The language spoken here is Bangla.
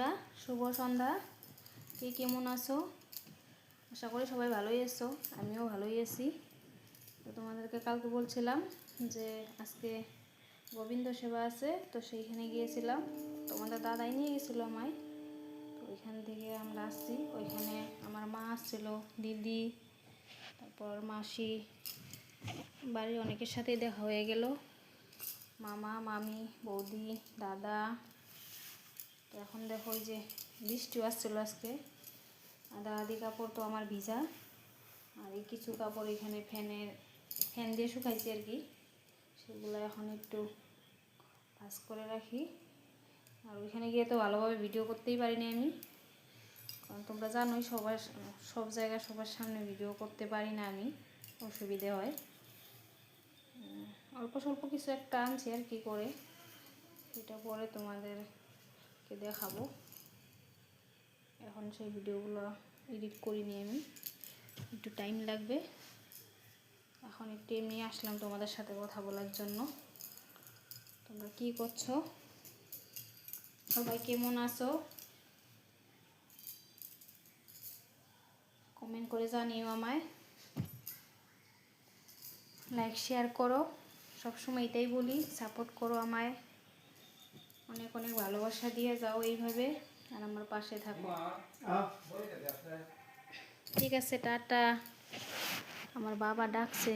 বন্ধুরা, শুভ সন্ধ্যা। কে কেমন আছো? আশা করি সবাই ভালোই আছো, আমিও ভালোই আছি। তো তোমাদেরকে কালকে বলছিলাম যে আজকে গোবিন্দ সেবা আছে, তো সেইখানে গিয়েছিলাম। তোমাদের দাদাই নিয়ে গেছিলো আমায়। তো ওইখান থেকে আমরা আসছি। ওইখানে আমার মা আসছিল, দিদি, তারপর মাসি, বাড়ির অনেকের সাথেই দেখা হয়ে গেল। মামা, মামি, বৌদি, দাদা। তো এখন দেখো ওই যে বৃষ্টিও আসছিলো আজকে। আধা আধি কাপড় তো আমার ভিজা, আর এই কিছু কাপড় এখানে ফ্যান দিয়ে শুকাইছি আর কি। সেগুলো এখন একটু ভাঁজ করে রাখি। আর ওইখানে গিয়ে তো ভালোভাবে ভিডিও করতেই পারিনি আমি, কারণ তোমরা জানোই সব জায়গায় সবার সামনে ভিডিও করতে পারি না আমি, অসুবিধে হয়। অল্প স্বল্প কিছু একটা আনছি আর কি করে, এটা পরে তোমাদেরকে দেখাবো। এখন সেই ভিডিওগুলো এডিট করিনি আমি, একটু টাইম লাগবে। এখন একটু এমনি আসলাম তোমাদের সাথে কথা বলার জন্য। তোমরা কি করছো? সবাই কেমন আছো? কমেন্ট করে জানিও আমায়, লাইক শেয়ার করো। সবসময় এটাই বলি, সাপোর্ট করো আমায়, অনেক অনেক ভালোবাসা দিয়ে যাও এইভাবে, আর আমার পাশে থাকো। ঠিক আছে, টাটা। আমার বাবা ডাকছে।